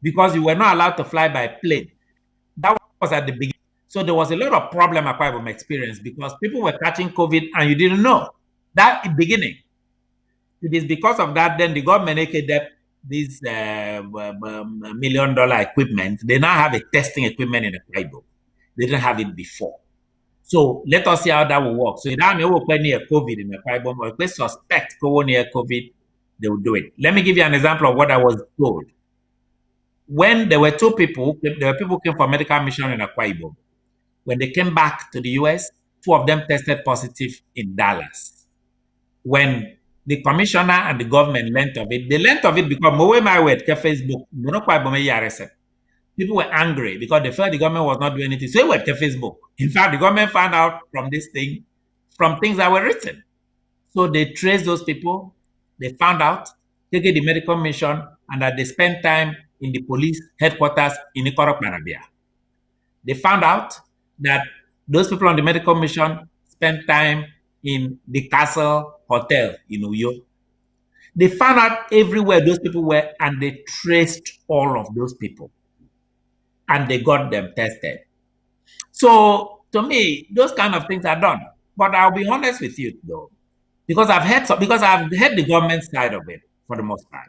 because you were not allowed to fly by plane. That was at the beginning. So there was a lot of problem Akwa Ibom experience because people were catching COVID and you didn't know. That in the beginning. It is because of that, then the government equipped this $1 million equipment. They now have a testing equipment in Akwa Ibom. They didn't have it before. So let us see how that will work. So now we will near COVID in Akwa Ibom, or if they suspect go near COVID, they will do it. Let me give you an example of what I was told. When there were two people, there were people who came for medical mission in Akwa Ibom. When they came back to the US, 2 of them tested positive in Dallas. When the commissioner and the government learned of it, they learned of it because Facebook, people were angry because they felt the government was not doing anything. So they went to Facebook. In fact, the government found out from this thing, from things that were written. So they traced those people, they found out, taken the medical mission, and that they spent time in the police headquarters in Ikorok, Manabia. They found out that those people on the medical mission spent time in the Castle Hotel in Uyo. They found out everywhere those people were, and they traced all of those people, and they got them tested. So to me, those kind of things are done. But I'll be honest with you though, because I've heard the government side of it for the most part.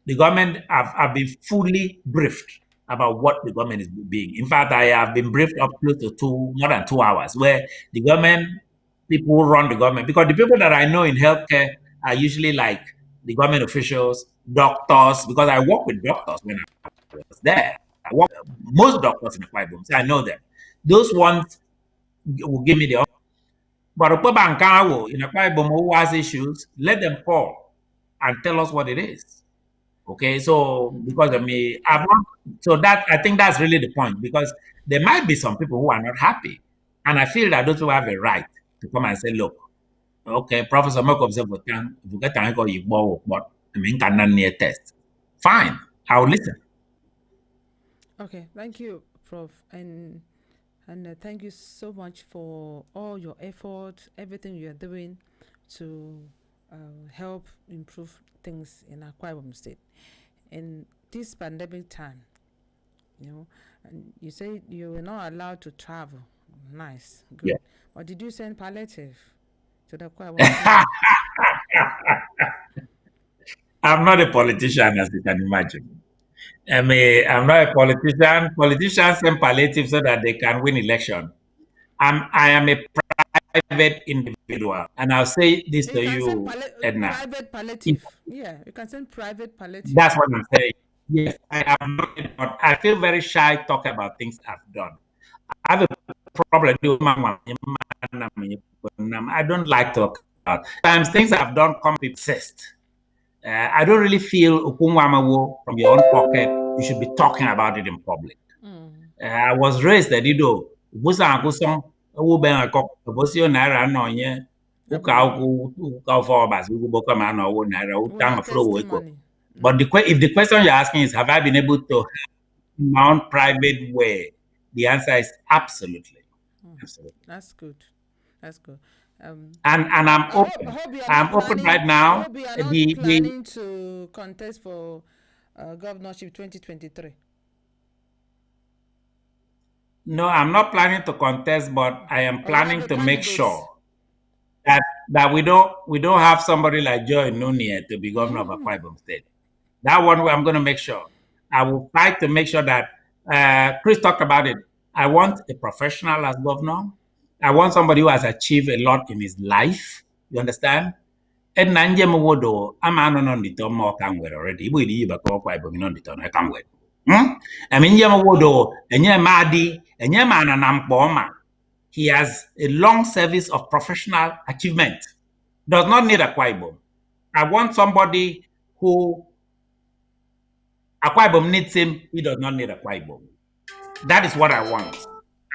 The government have been fully briefed about what the government is being. In fact, I have been briefed up close to more than 2 hours, where the government people who run the government, because the people that I know in healthcare are usually like the government officials, doctors, because I work with doctors when I was there. I work with most doctors in the Ibom, so I know them. Those ones will give me the offer. But in the Ibom who has issues, let them call and tell us what it is. Okay, so because of me, so that I think that's really the point, because there might be some people who are not happy, and I feel that those people have a right to come and say, look, okay, Professor Malcolm said, if you get an you but I mean, can near test. Fine, I'll listen. Okay, thank you, Prof. And thank you so much for all your effort, everything you are doing to help improve things in Akwa Ibom State. In this pandemic time, and you say you were not allowed to travel. Nice, good. Yeah. Or did you send palliative to the Akwa Ibom State? I'm not a politician, as you can imagine. I'm not a politician. Politicians send palliative so that they can win election. I am a private individual, and I'll say this to you, Edna. Private palliative. Yeah, you can send private palliative. That's what I'm saying. Yes, I am not. I feel very shy talking about things I've done. I have a problem with I don't like to talk about. Sometimes things I've done come persist. I don't really feel from your own pocket. You should be talking about it in public. I was raised that but if the question you're asking is, have I been able to help in my own private way? The answer is absolutely. Absolutely. That's good. That's good. And I'm open. I'm open right now. I hope you are not planning to contest for governorship 2023. No, I'm not planning to contest, but I am planning to make sure that we don't have somebody like Joy Nunia to be governor of Akwa Ibom State. That one way I'm going to make sure. I will fight to make sure that Chris talked about it. I want a professional as governor. I want somebody who has achieved a lot in his life. You understand? And Nanje Mwodo, I'm on Ndito more can wait already. We leave a call quite Ndito, I can't wait. I mean, Yamawodo, and Yamadi, and Yaman and Ampoma. He has a long service of professional achievement. Does not need Akwa Ibom. I want somebody who Akwa Ibom needs him. He does not need Akwa Ibom. That is what I want.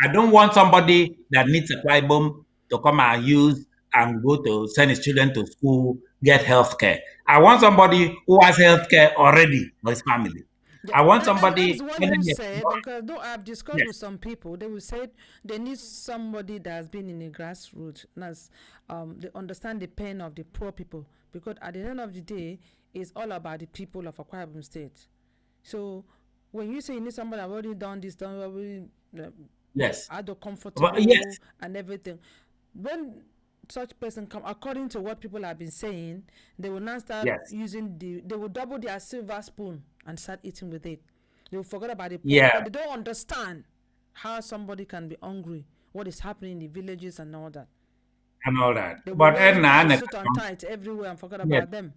I don't want somebody that needs Akwa Ibom to come and use and go to send his children to school, get health care. I want somebody who has health care already for his family. I want somebody. That's what you say, because though I've discussed with some people, they will say they need somebody that has been in the grassroots, they understand the pain of the poor people, because at the end of the day, it's all about the people of Akwa Ibom State. So when you say you need somebody that already done this, yes, are the comfortable yes, and everything, when such person come, according to what people have been saying, they will now start using they will double their silver spoon and start eating with it. They will forget about the poor. But they don't understand how somebody can be hungry, what is happening in the villages and all that. But sit on tight everywhere and forget about them.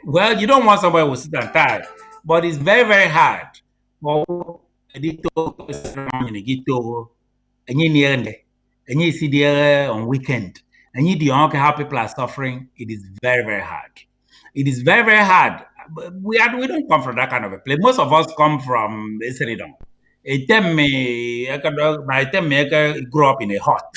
Well, you don't want somebody who sit on tight, but it's very, very hard for Ndito and you see there on weekend, and you do how people are suffering. It is very, very hard. It is very, very hard. We don't come from that kind of a place. Most of us come from Seridon. By the time I grew up in a hut.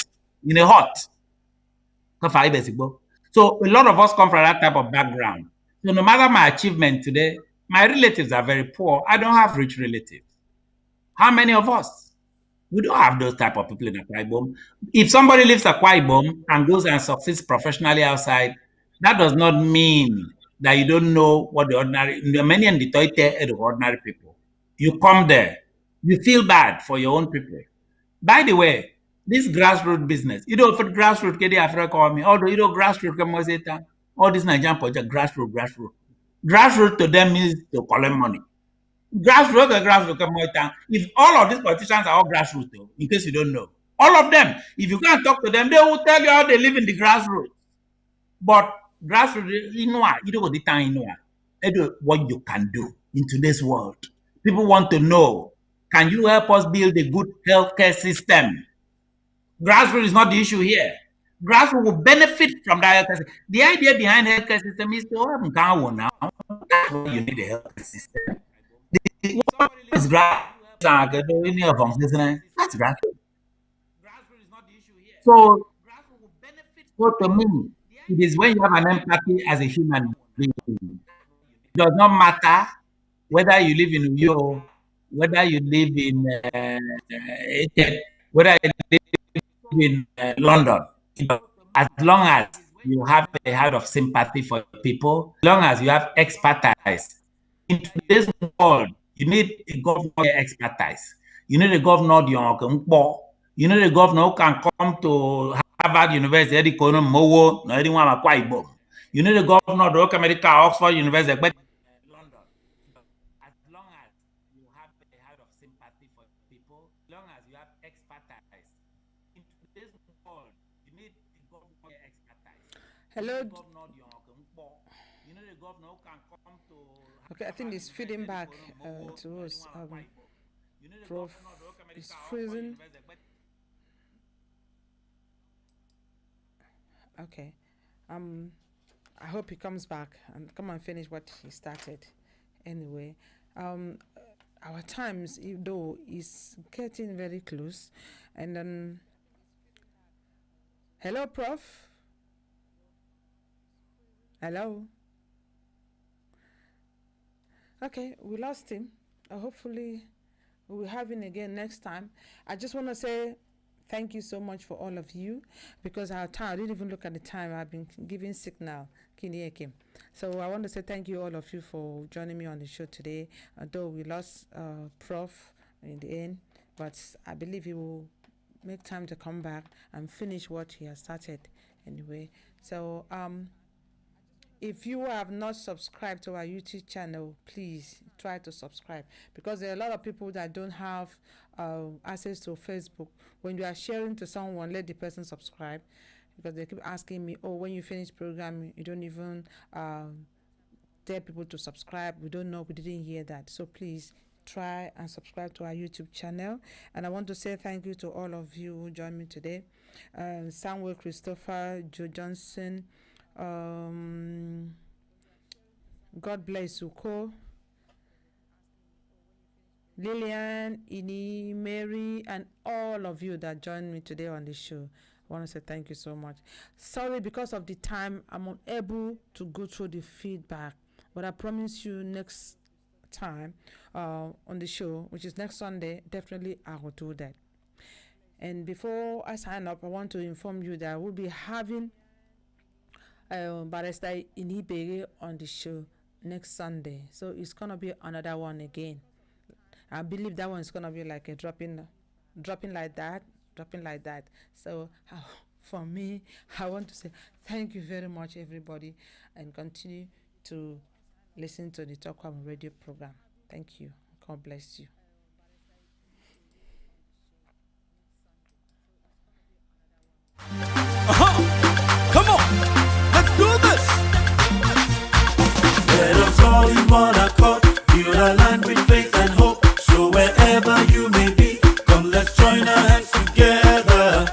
So a lot of us come from that type of background. So no matter my achievement today, my relatives are very poor. I don't have rich relatives. How many of us? We don't have those type of people in Akwa Ibom. If somebody leaves Akwa Ibom and goes and succeeds professionally outside, that does not mean that you don't know what the ordinary, many and the ordinary people. You come there, you feel bad for your own people. By the way, this grassroots business, you know, for grassroots, although you know grassroots, all this Nigerian project, grassroots. Grassroots to them means to collect money. Grassroots. If all of these politicians are all grassroots, though, in case you don't know, all of them, if you go and talk to them, they will tell you how they live in the grassroots. But grassroots, you know the time, what you can do in today's world. People want to know, can you help us build a good healthcare system? Grassroots is not the issue here. Grassroots will benefit from that healthcare system. The idea behind healthcare system is to have now. That's why you need a healthcare system. What is grassroots? That's grassroots. So to me, it is when you have an empathy as a human being. It does not matter whether you live in Rio, whether you live in whether you live in London. As long as you have a heart of sympathy for people, as long as you have expertise. In today's world, you need a governor expertise. You need a governor you need a governor who can come to Harvard University, you need a governor who can come to Oxford University, but London. As long as you have a heart of sympathy for people, as long as you have expertise. In today's world, you need a governor expertise. Hello. Okay, I think it's feeding back to us. Prof is freezing. Okay. I hope he comes back and come and finish what he started. Anyway, our times, though, is getting very close. And then, hello, Prof. Hello. Okay, we lost him. Hopefully, we'll have him again next time. I just want to say thank you so much for all of you, because our time, I didn't even look at the time. I've been giving signal. So I want to say thank you all of you for joining me on the show today. Though we lost Prof in the end, but I believe he will make time to come back and finish what he has started anyway. So if you have not subscribed to our YouTube channel, please try to subscribe, because there are a lot of people that don't have access to Facebook. When you are sharing to someone, let the person subscribe, because they keep asking me, oh, when you finish program, you don't even tell people to subscribe. We don't know, we didn't hear that. So please try and subscribe to our YouTube channel. And I want to say thank you to all of you who joined me today. Samuel Christopher, Joe Johnson, God bless Uko, Lillian, Ini, Mary, and all of you that joined me today on the show. I want to say thank you so much. Sorry, because of the time, I'm unable to go through the feedback, but I promise you next time on the show, which is next Sunday, definitely I will do that. And before I sign up, I want to inform you that I will be having Barrister Inibere on the show next Sunday. So it's gonna be another one again. I believe that one is gonna be like a dropping like that. So for me, I want to say thank you very much, everybody, and continue to listen to the Aqua radio program. Thank you. God bless you. Come on, let's do this. Let us all in one accord, build a land with faith and hope. So wherever you may be, come let's join our hands together.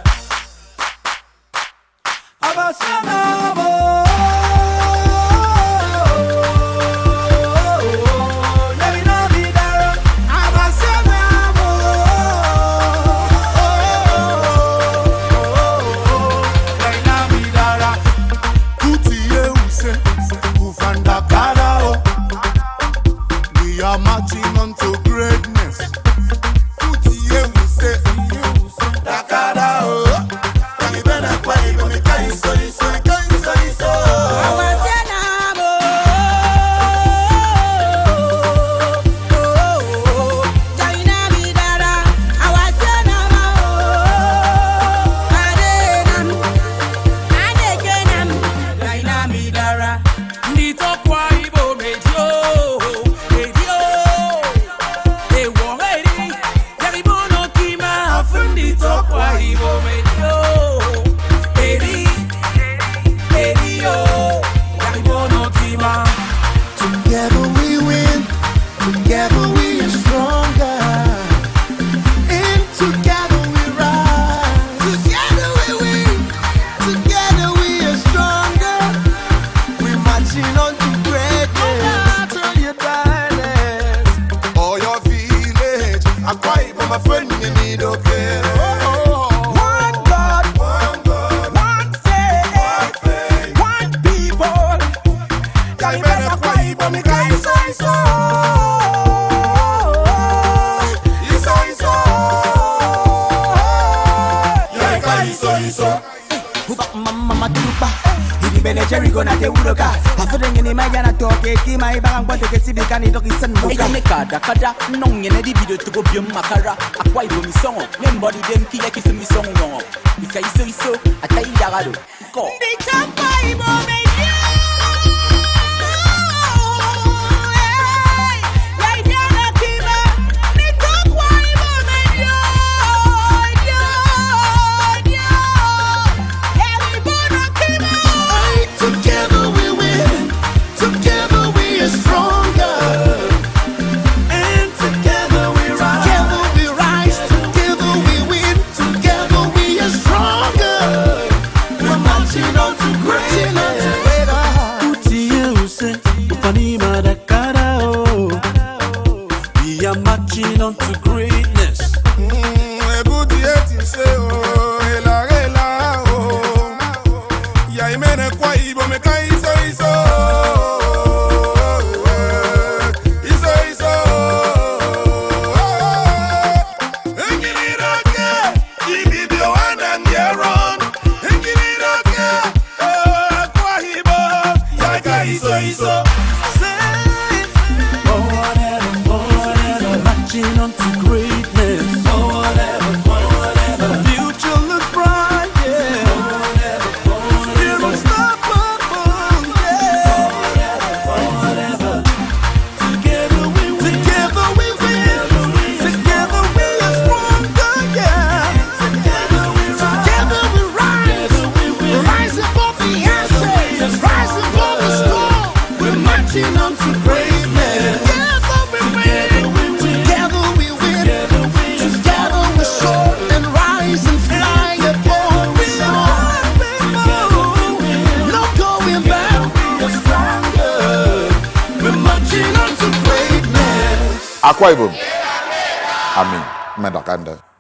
Together we are stronger. And together we rise. Together we win. Together we are stronger. We're marching on to greatness. Turn your dialects. All your village. I'm quiet, but my friend, you need okay. One God, one faith, one people. I better quiet, but me can't say so. Mama tupa Hidi bene Jerry gonna te uroka Afudeng ini maya na toke Kima ibang kwante kesibika ni toki senbuka Eya me kada Nong yene di video to go biom makara Akwa Ibom misongo Nembody dem kiye kisi misongo nongo Isa iso Ata indagado Ko Ndito Akwa Ibom marching on to greatness. Good yet you say, oh, ela, oh. Ya imene kwa Ibo me ka iso. Iso. Engiriroke, ibibio wanangeron. Engiriroke, Akwa Ibom, ya ka iso. Marching on to greatness. The future looks bright, yeah. We're unstoppable, yeah. Together we win. Together we are stronger, yeah. Together we rise. Rise above the ashes. Rise above the storm. We're marching on to greatness. Aqua Ibom. Amin. Medakanda.